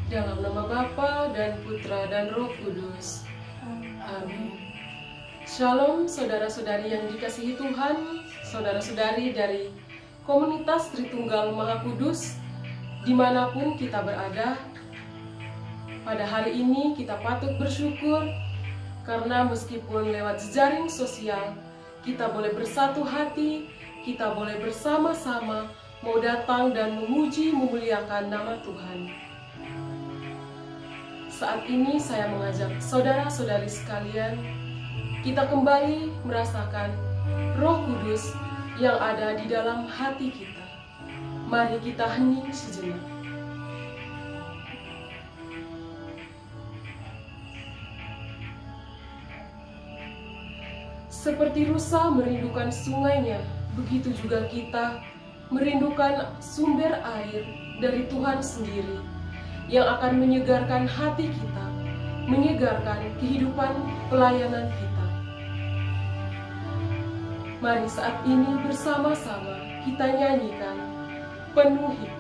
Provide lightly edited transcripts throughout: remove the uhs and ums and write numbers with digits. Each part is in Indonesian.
Dalam nama Bapa dan Putra dan Roh Kudus. Amin. Shalom saudara-saudari yang dikasihi Tuhan, saudara-saudari dari komunitas Tritunggal Maha Kudus, dimanapun kita berada. Pada hari ini kita patut bersyukur karena meskipun lewat jejaring sosial, kita boleh bersatu hati, kita boleh bersama-sama mau datang dan memuji memuliakan nama Tuhan. Saat ini saya mengajak saudara-saudari sekalian, kita kembali merasakan Roh Kudus yang ada di dalam hati kita. Mari kita hening sejenak. Seperti rusa merindukan sungainya, begitu juga kita merindukan sumber air dari Tuhan sendiri, yang akan menyegarkan hati kita, menyegarkan kehidupan pelayanan kita. Mari saat ini bersama-sama kita nyanyikan Penuhiku.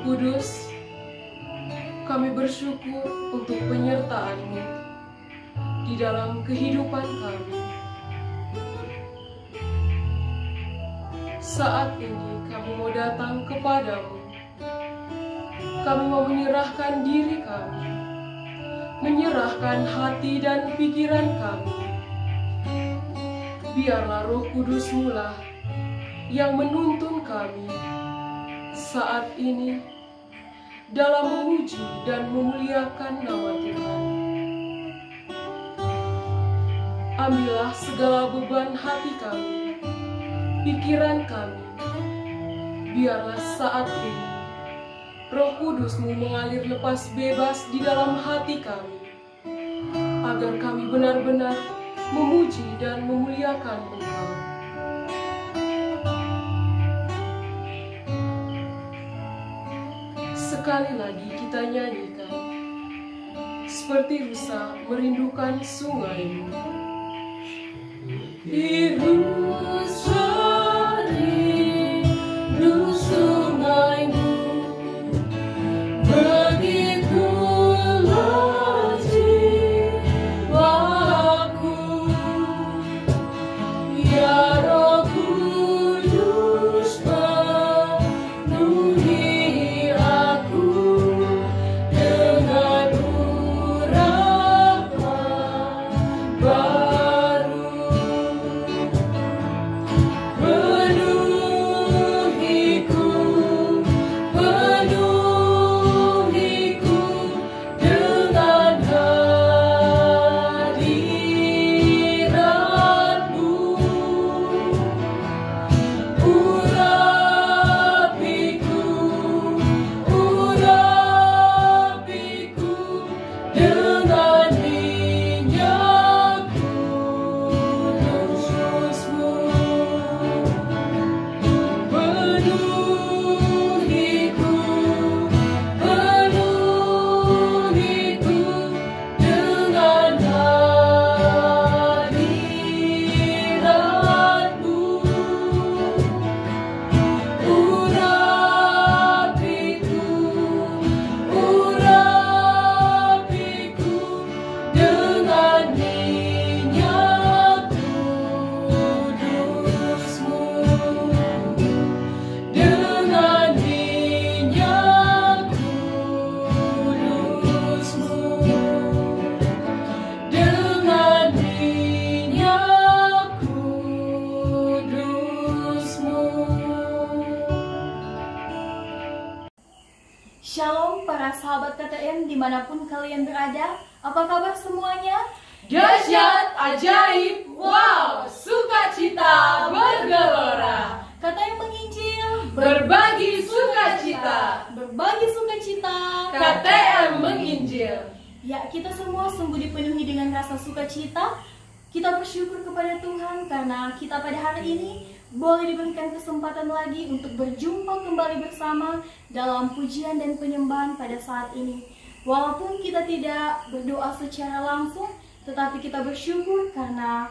Kudus, kami bersyukur untuk penyertaan-Mu di dalam kehidupan kami. Saat ini kami mau datang kepadamu. Kami mau menyerahkan diri kami, menyerahkan hati dan pikiran kami. Biarlah Roh Kudus-Mu lah yang menuntun kami saat ini dalam memuji dan memuliakan nama Tuhan. Ambillah segala beban hati kami, pikiran kami. Biarlah saat ini Roh Kudus-Mu mengalir lepas bebas di dalam hati kami, agar kami benar-benar memuji dan memuliakan Engkau. Sekali lagi kita nyanyikan, seperti rusa merindukan sungai-Mu. Rusa rindu sungai-Mu, begitulah jiwaku, ya Roh Kudus penuhi aku dengan urapan baru. Penuhiku, penuhiku dengan hadirat-Mu. Urapiku, urapiku dengan minyak kudus-Mu. Penuhiku, penuhiku dengan hadirat-Mu. Urapiku, urapiku dengan minyak kudus-Mu. Dengan minyak kudus-Mu. Dengan minyak kudus-Mu. Shalom para sahabat KTM dimanapun kalian berada. Apa kabar semuanya? Dahsyat, ajaib, wow, sukacita bergelora. Kata yang menginjil, Berbagi sukacita, berbagi sukacita. KTM menginjil. Ya, kita semua sungguh dipenuhi dengan rasa sukacita. Kita bersyukur kepada Tuhan karena kita pada hari ini boleh diberikan kesempatan lagi untuk berjumpa kembali bersama dalam pujian dan penyembahan pada saat ini. Walaupun kita tidak berdoa secara langsung, tetapi kita bersyukur karena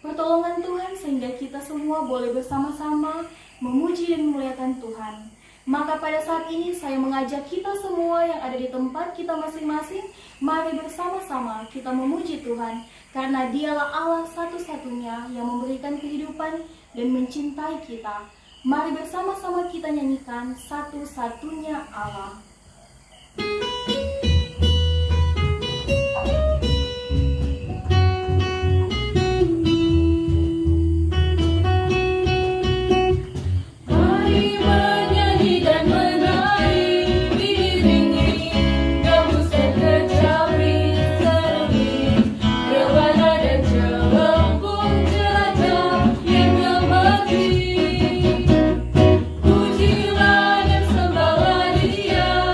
pertolongan Tuhan sehingga kita semua boleh bersama-sama memuji dan memuliakan Tuhan. Maka pada saat ini saya mengajak kita semua yang ada di tempat kita masing-masing, mari bersama-sama kita memuji Tuhan, karena Dialah Allah satu-satunya yang memberikan kehidupan dan mencintai kita. Mari bersama-sama kita nyanyikan Satu-Satunya Allah. Mari menyanyi dan menaik, diiringi gambus dan kecapi sering, rebana dan celempung jelajah yang mengerti. Pujilah dan sembahlah Dia,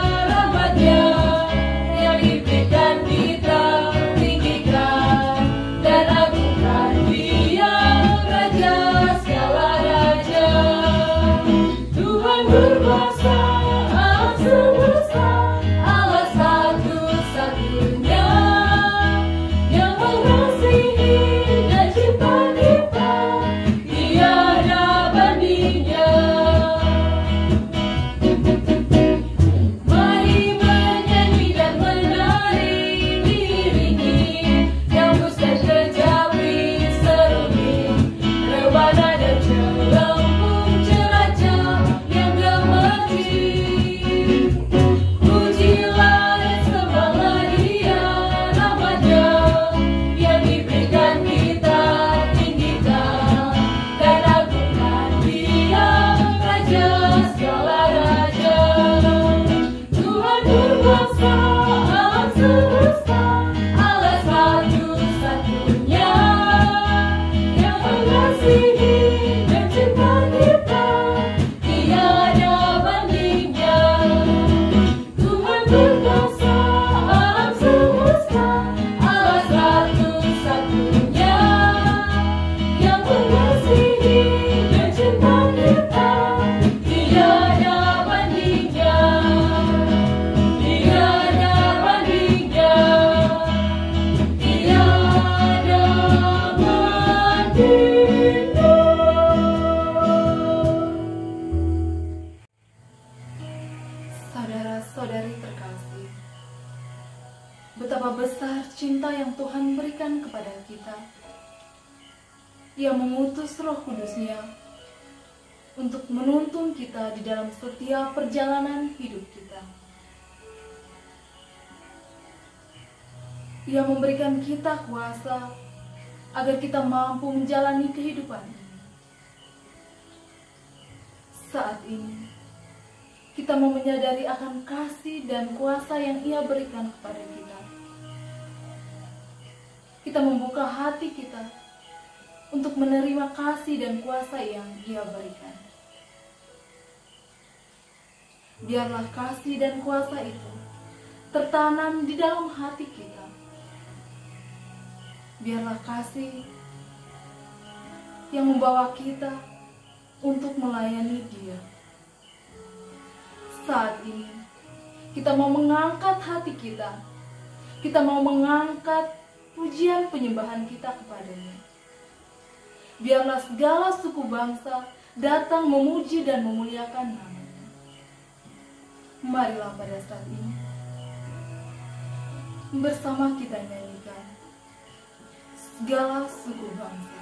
betapa besar cinta yang Tuhan berikan kepada kita. Ia mengutus Roh Kudus-Nya untuk menuntun kita di dalam setiap perjalanan hidup kita. Ia memberikan kita kuasa agar kita mampu menjalani kehidupan ini. Saat ini, kita mau menyadari akan kasih dan kuasa yang Ia berikan kepada kita. Kita membuka hati kita untuk menerima kasih dan kuasa yang Ia berikan. Biarlah kasih dan kuasa itu tertanam di dalam hati kita. Biarlah kasih yang membawa kita untuk melayani Dia. Saat ini, kita mau mengangkat hati kita. Kita mau mengangkat pujian penyembahan kita kepadanya. Biarlah segala suku bangsa datang memuji dan memuliakan nama-Nya. Marilah pada saat ini, bersama kita nyanyikan segala suku bangsa.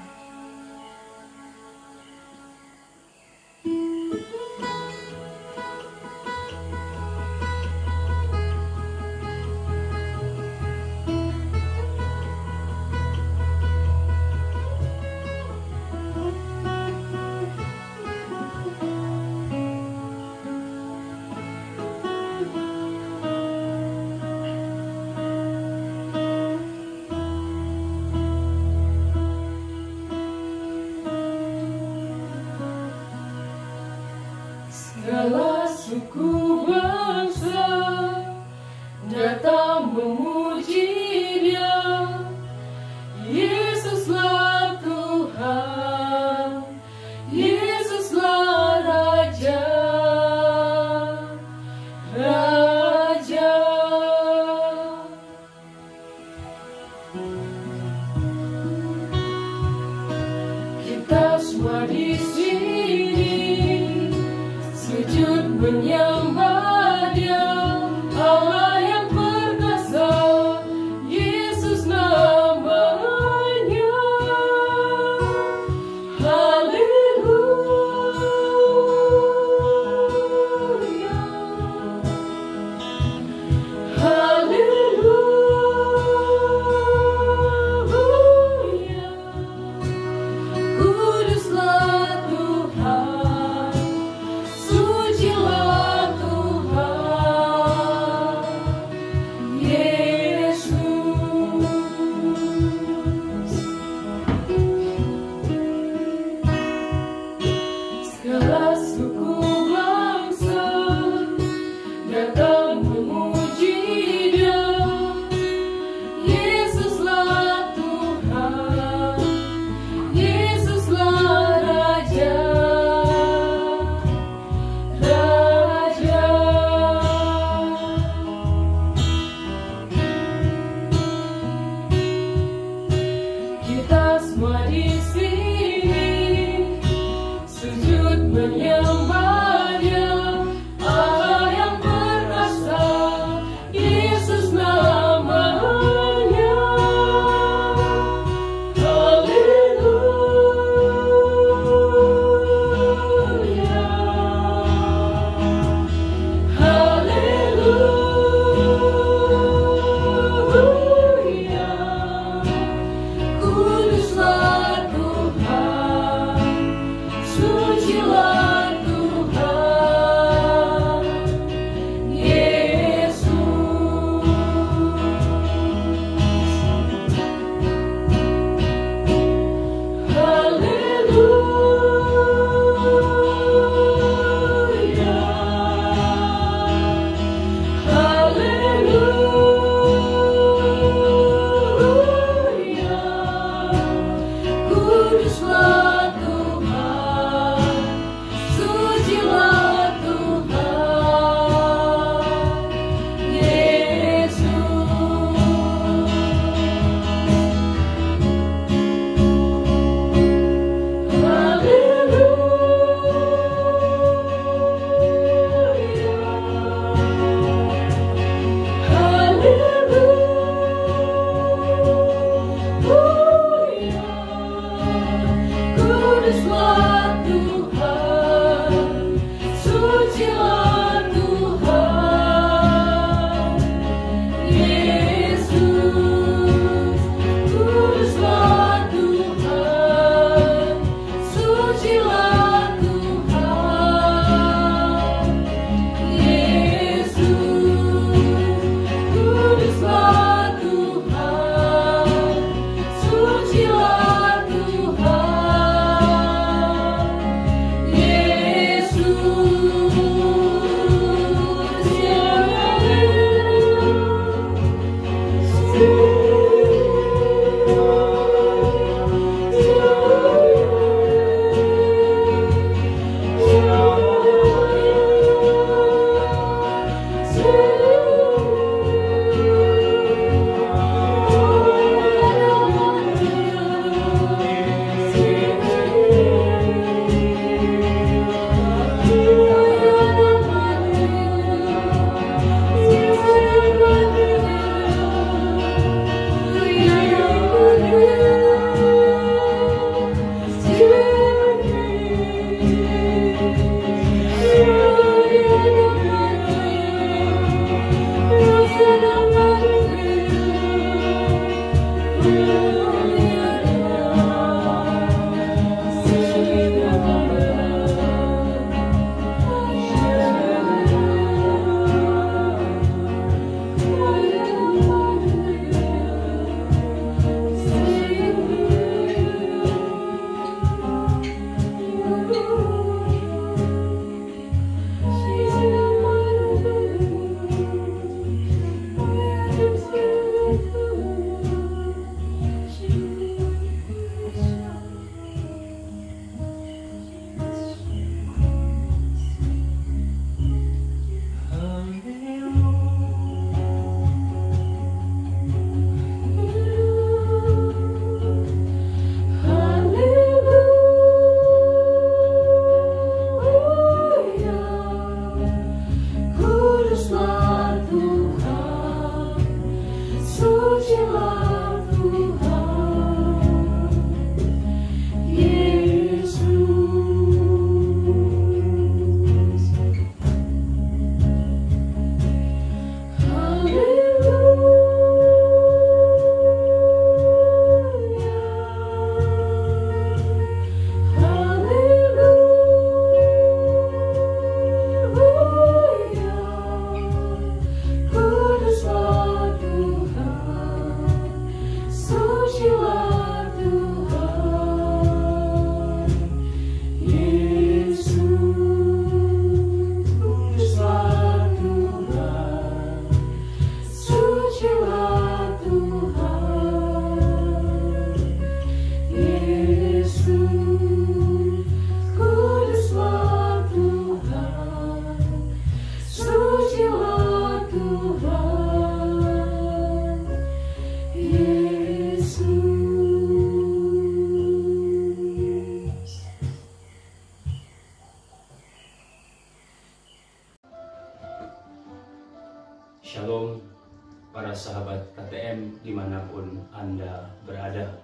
para sahabat KTM dimanapun Anda berada.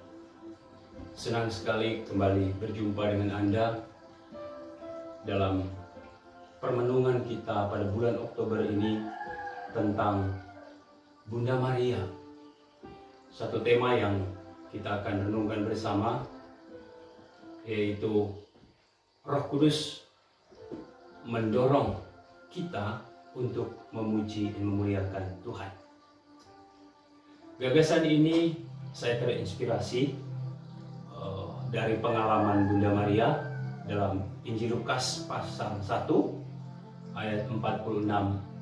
Senang sekali kembali berjumpa dengan Anda dalam permenungan kita pada bulan Oktober ini tentang Bunda Maria. Satu tema yang kita akan renungkan bersama, yaitu Roh Kudus mendorong kita untuk memuji dan memuliakan Tuhan. Gagasan ini saya terinspirasi dari pengalaman Bunda Maria dalam Injil Lukas pasal 1 ayat 46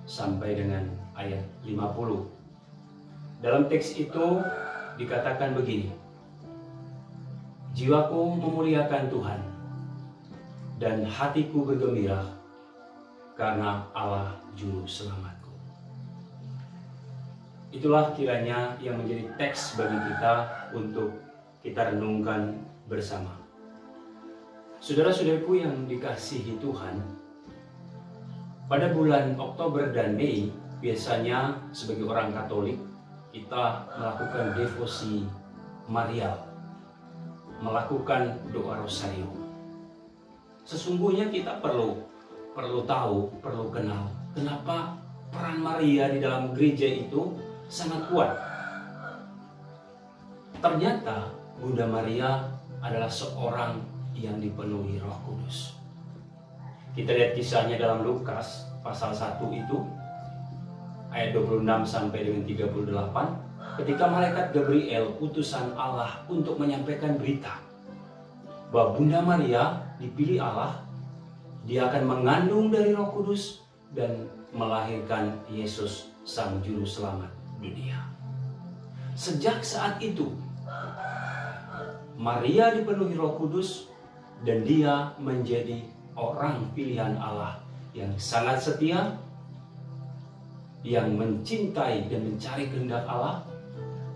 sampai dengan ayat 50. Dalam teks itu dikatakan begini: jiwaku memuliakan Tuhan dan hatiku bergembira karena Allah Juru Selamatku. Itulah kiranya yang menjadi teks bagi kita untuk kita renungkan bersama. Saudara-saudaraku yang dikasihi Tuhan, pada bulan Oktober dan Mei biasanya sebagai orang Katolik kita melakukan devosi Marial, melakukan doa rosario. Sesungguhnya kita perlu tahu, perlu kenal kenapa peran Maria di dalam gereja itu sangat kuat. Ternyata Bunda Maria adalah seorang yang dipenuhi Roh Kudus. Kita lihat kisahnya dalam Lukas pasal 1 itu ayat 26 sampai dengan 38, ketika malaikat Gabriel utusan Allah untuk menyampaikan berita bahwa Bunda Maria dipilih Allah, dia akan mengandung dari Roh Kudus dan melahirkan Yesus Sang Juru Selamat dunia. Sejak saat itu Maria dipenuhi Roh Kudus dan dia menjadi orang pilihan Allah yang sangat setia, yang mencintai dan mencari kehendak Allah,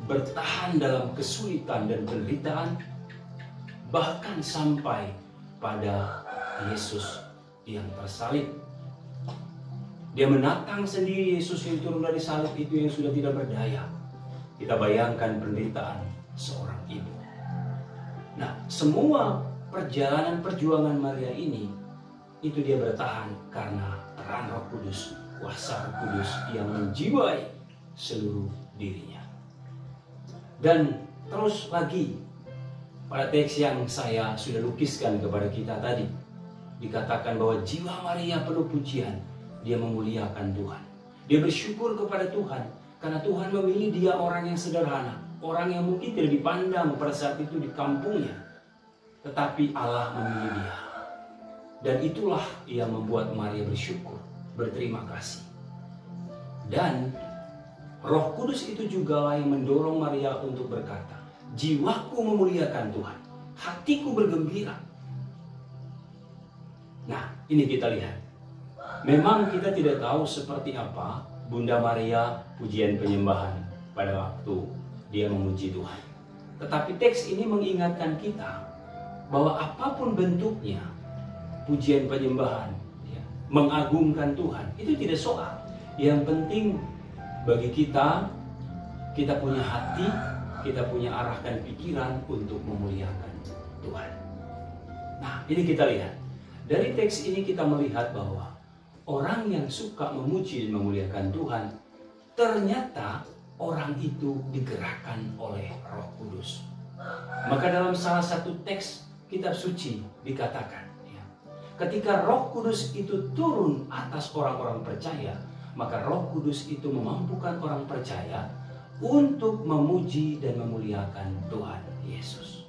bertahan dalam kesulitan dan penderitaan, bahkan sampai pada Yesus yang tersalib. Dia menatang sendiri Yesus yang turun dari salib itu yang sudah tidak berdaya. Kita bayangkan penderitaan seorang ibu. Nah, semua perjalanan perjuangan Maria ini, itu dia bertahan karena peran Roh Kudus, kuasa Roh Kudus yang menjiwai seluruh dirinya. Dan terus lagi, pada teks yang saya sudah lukiskan kepada kita tadi, dikatakan bahwa jiwa Maria penuh pujian, dia memuliakan Tuhan. Dia bersyukur kepada Tuhan karena Tuhan memilih dia orang yang sederhana, orang yang mungkin tidak dipandang pada saat itu di kampungnya, tetapi Allah memilih dia. Dan itulah yang membuat Maria bersyukur, berterima kasih. Dan Roh Kudus itu juga yang mendorong Maria untuk berkata, jiwaku memuliakan Tuhan, hatiku bergembira. Nah, ini kita lihat. Memang kita tidak tahu seperti apa Bunda Maria pujian penyembahan pada waktu dia memuji Tuhan. Tetapi teks ini mengingatkan kita bahwa apapun bentuknya pujian penyembahan, ya, mengagungkan Tuhan, itu tidak soal. Yang penting bagi kita punya hati, kita punya arahkan pikiran untuk memuliakan Tuhan. Nah, ini kita lihat. Dari teks ini kita melihat bahwa orang yang suka memuji dan memuliakan Tuhan, ternyata orang itu digerakkan oleh Roh Kudus. Maka dalam salah satu teks kitab suci dikatakan, ya, ketika Roh Kudus itu turun atas orang-orang percaya, maka Roh Kudus itu memampukan orang percaya untuk memuji dan memuliakan Tuhan Yesus.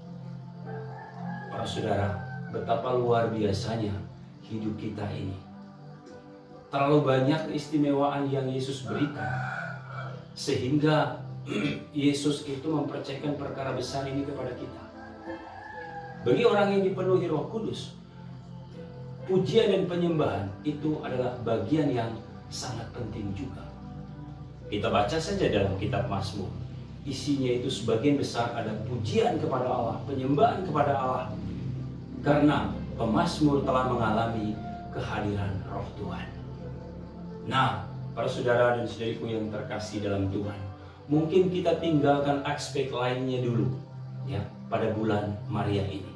Para saudara, betapa luar biasanya hidup kita ini. Terlalu banyak keistimewaan yang Yesus berikan, sehingga Yesus itu mempercayakan perkara besar ini kepada kita. Bagi orang yang dipenuhi Roh Kudus, pujian dan penyembahan itu adalah bagian yang sangat penting juga. Kita baca saja dalam kitab Mazmur, isinya itu sebagian besar ada pujian kepada Allah, penyembahan kepada Allah, karena pemazmur telah mengalami kehadiran Roh Tuhan. Nah, Para saudara dan saudariku yang terkasih dalam Tuhan, mungkin kita tinggalkan aspek lainnya dulu ya pada bulan Maria ini.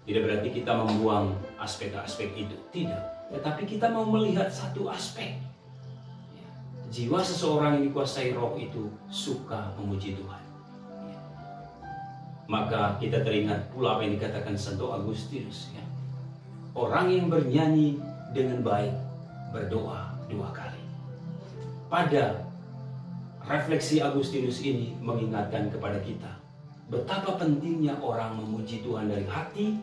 Tidak berarti kita membuang aspek-aspek itu, tidak. Tetapi kita mau melihat satu aspek. Jiwa seseorang yang dikuasai roh itu suka memuji Tuhan. Maka kita teringat pula apa yang dikatakan Santo Agustinus ya. Orang yang bernyanyi dengan baik berdoa 2 kali. Pada refleksi Agustinus ini mengingatkan kepada kita betapa pentingnya orang memuji Tuhan dari hati,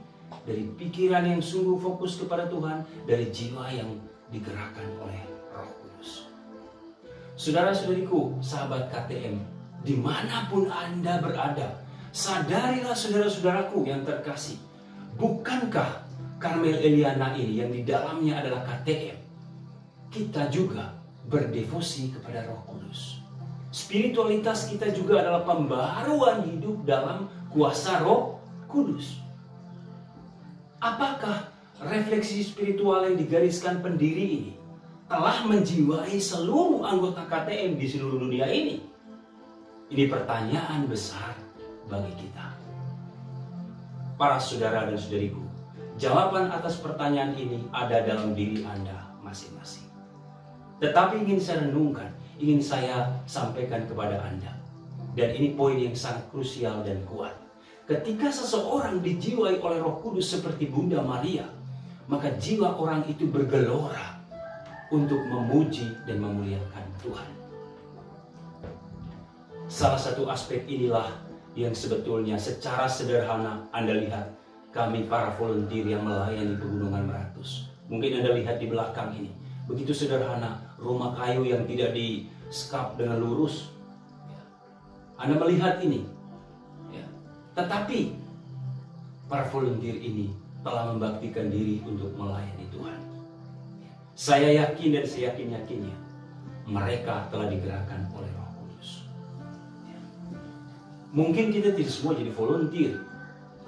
dari pikiran yang sungguh fokus kepada Tuhan, dari jiwa yang digerakkan oleh Roh Kudus. Saudara-saudariku, sahabat KTM, dimanapun Anda berada, sadarilah saudara-saudaraku yang terkasih, bukankah Karmel Eliana ini yang di dalamnya adalah KTM, kita juga berdevosi kepada Roh Kudus. Spiritualitas kita juga adalah pembaharuan hidup dalam kuasa Roh Kudus. Apakah refleksi spiritual yang digariskan pendiri ini telah menjiwai seluruh anggota KTM di seluruh dunia ini? Ini pertanyaan besar bagi kita. Para saudara dan saudariku, jawaban atas pertanyaan ini ada dalam diri Anda masing-masing. Tetapi ingin saya renungkan, ingin saya sampaikan kepada Anda. Dan ini poin yang sangat krusial dan kuat. Ketika seseorang dijiwai oleh Roh Kudus seperti Bunda Maria, maka jiwa orang itu bergelora untuk memuji dan memuliakan Tuhan. Salah satu aspek inilah yang sebetulnya secara sederhana Anda lihat kami para volunteer yang melayani Pegunungan Meratus. Mungkin Anda lihat di belakang ini. Begitu sederhana, rumah kayu yang tidak di-skap dengan lurus. Anda melihat ini. Tetapi para volunteer ini telah membaktikan diri untuk melayani Tuhan. Saya yakin dan saya yakinnya mereka telah digerakkan oleh Roh Kudus. Mungkin kita tidak semua jadi volunteer,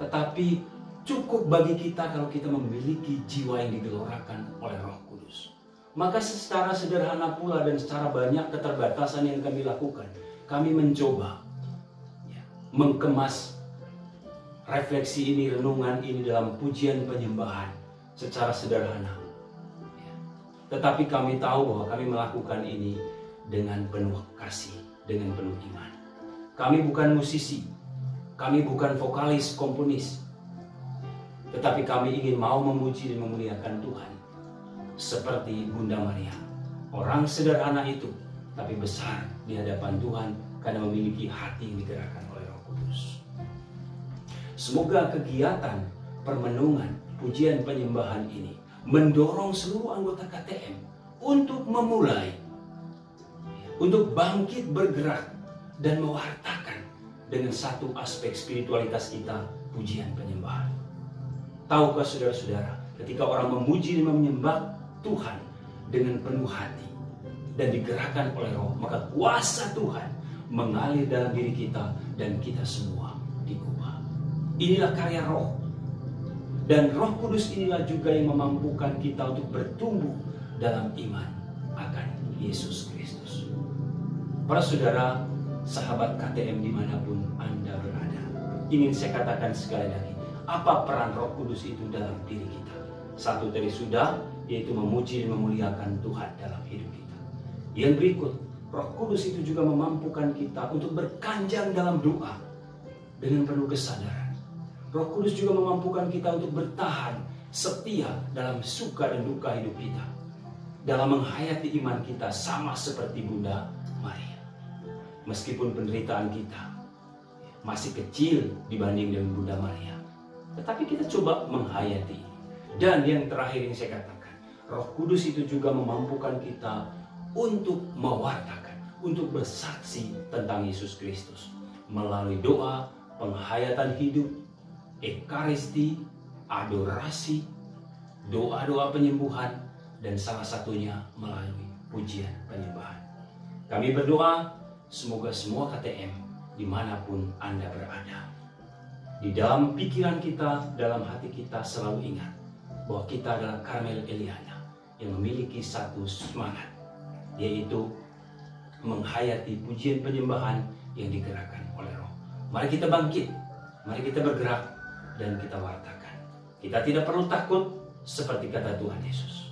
tetapi cukup bagi kita kalau kita memiliki jiwa yang digelorakan oleh Roh Kudus. Maka secara sederhana pula dan secara banyak keterbatasan yang kami lakukan, kami mencoba mengemas refleksi ini, renungan ini dalam pujian penyembahan secara sederhana. Tetapi kami tahu bahwa kami melakukan ini dengan penuh kasih, dengan penuh iman. Kami bukan musisi, kami bukan vokalis, komponis, tetapi kami ingin mau memuji dan memuliakan Tuhan. Seperti Bunda Maria, orang sederhana itu, tapi besar di hadapan Tuhan karena memiliki hati yang digerakkan oleh Roh Kudus. Semoga kegiatan permenungan, pujian penyembahan ini mendorong seluruh anggota KTM untuk memulai, untuk bangkit bergerak dan mewartakan dengan satu aspek spiritualitas kita, pujian penyembahan. Tahukah saudara-saudara, ketika orang memuji dan menyembah Tuhan dengan penuh hati dan digerakkan oleh Roh, maka kuasa Tuhan mengalir dalam diri kita dan kita semua diubah. Inilah karya Roh. Dan Roh Kudus inilah juga yang memampukan kita untuk bertumbuh dalam iman akan Yesus Kristus. Para saudara, sahabat KTM dimanapun Anda berada, ingin saya katakan sekali lagi, apa peran Roh Kudus itu dalam diri kita? Satu tadi sudah, yaitu memuji dan memuliakan Tuhan dalam hidup kita. Yang berikut, Roh Kudus itu juga memampukan kita untuk berkanjang dalam doa dengan penuh kesadaran. Roh Kudus juga memampukan kita untuk bertahan setia dalam suka dan duka hidup kita, dalam menghayati iman kita sama seperti Bunda Maria. Meskipun penderitaan kita masih kecil dibanding dengan Bunda Maria, tetapi kita coba menghayati. Dan yang terakhir yang saya katakan, Roh Kudus itu juga memampukan kita untuk mewartakan, untuk bersaksi tentang Yesus Kristus melalui doa, penghayatan hidup, ekaristi, adorasi, doa-doa penyembuhan, dan salah satunya melalui pujian penyembahan. Kami berdoa semoga semua KTM dimanapun Anda berada, di dalam pikiran kita, dalam hati kita selalu ingat bahwa kita adalah Karmel Eliana yang memiliki satu semangat, yaitu menghayati pujian penyembahan yang digerakkan oleh Roh. Mari kita bangkit, mari kita bergerak dan kita wartakan. Kita tidak perlu takut seperti kata Tuhan Yesus.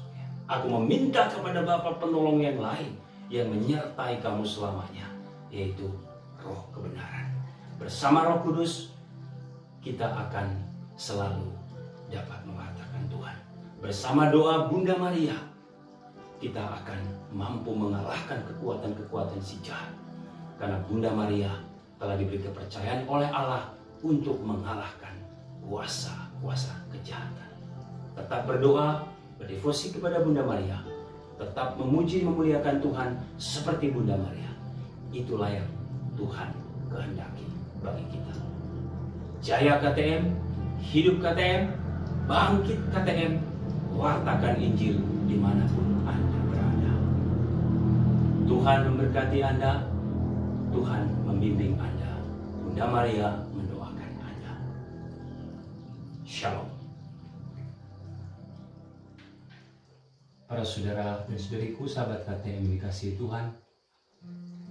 Aku meminta kepada Bapa penolong yang lain yang menyertai kamu selamanya, yaitu Roh kebenaran. Bersama Roh Kudus kita akan selalu dapat mewartakan Tuhan. Bersama doa Bunda Maria kita akan mampu mengalahkan kekuatan-kekuatan si jahat. Karena Bunda Maria telah diberi kepercayaan oleh Allah untuk mengalahkan kuasa-kuasa kejahatan. Tetap berdoa, berdevosi kepada Bunda Maria. Tetap memuji memuliakan Tuhan seperti Bunda Maria. Itulah yang Tuhan kehendaki bagi kita. Jaya KTM, hidup KTM, bangkit KTM, wartakan Injil dimanapun Anda berada. Tuhan memberkati Anda, Tuhan membimbing Anda. Bunda Maria mendoakan Anda. Shalom. Para saudara dan saudariku, sahabat KTM dikasihi Tuhan,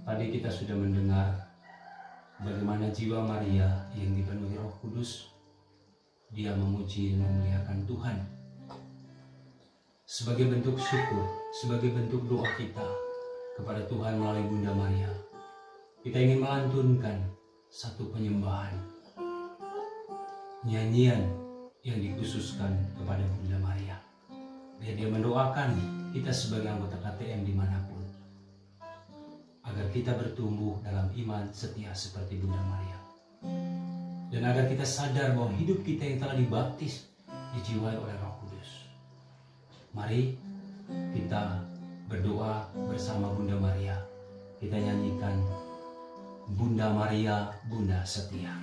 tadi kita sudah mendengar bagaimana jiwa Maria yang dipenuhi Roh Kudus, dia memuji dan memuliakan Tuhan. Sebagai bentuk syukur, sebagai bentuk doa kita kepada Tuhan melalui Bunda Maria, kita ingin melantunkan satu penyembahan, nyanyian yang dikhususkan kepada Bunda Maria. Biar dia mendoakan kita sebagai anggota KTM dimanapun, agar kita bertumbuh dalam iman setia seperti Bunda Maria, dan agar kita sadar bahwa hidup kita yang telah dibaptis dijiwai oleh Roh Kudus. Mari kita berdoa bersama Bunda Maria. Kita nyanyikan Bunda Maria, Bunda Setia.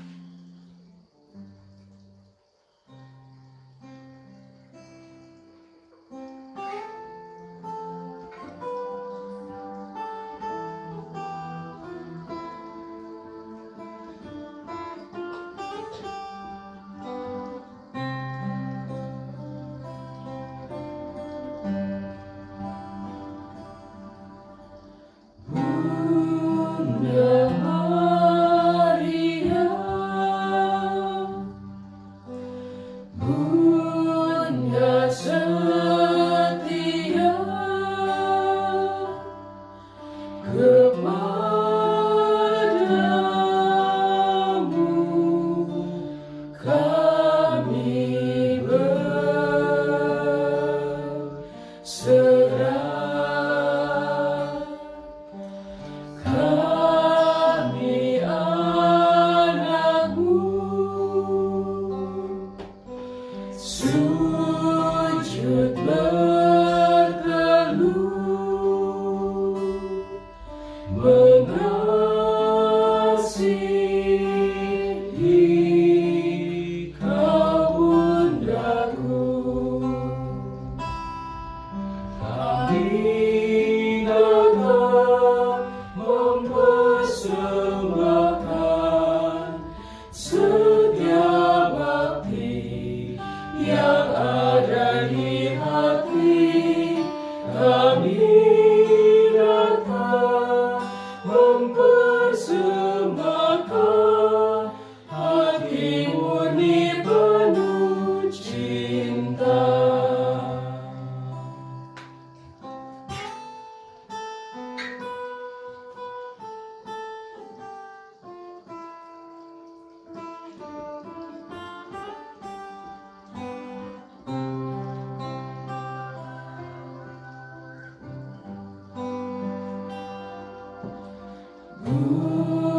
Bunda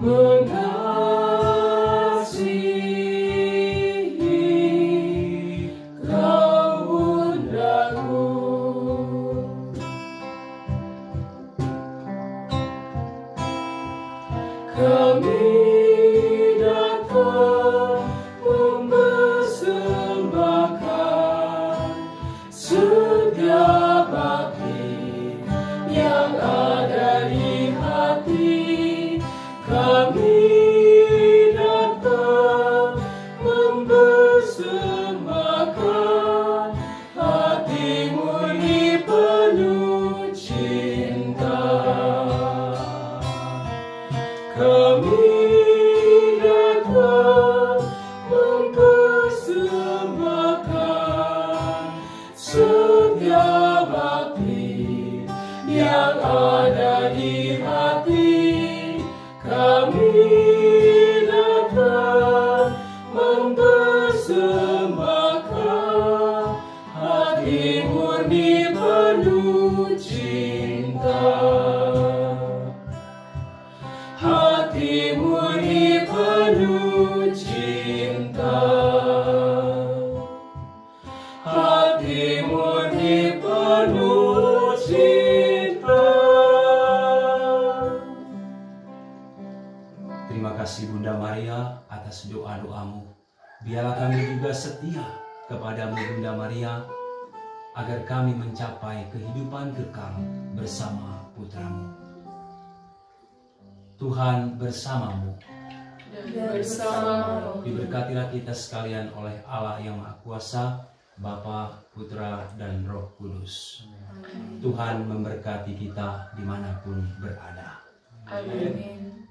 mengasihi Kau Bundaku. Kami datang mempersembahkan setiap bakti yang ada di hati. Kami datang mempersembahkan hati murni penuh cinta. Kami datang mempersembahkan setiap bakti yang ada di hati. Kami datang mempersembahkan hati murni penuh cinta. Hati murni penuh cinta. Hati murni penuh cinta. Terima kasih Bunda Maria atas doa-doamu. Biarlah kami juga setia kepadamu Bunda Maria, agar kami mencapai kehidupan kekal bersama putramu. Tuhan bersamamu. Dan bersama Diberkatilah kita sekalian oleh Allah yang Maha Kuasa, Bapa, Putra, dan Roh Kudus. Tuhan memberkati kita dimanapun berada. Amin.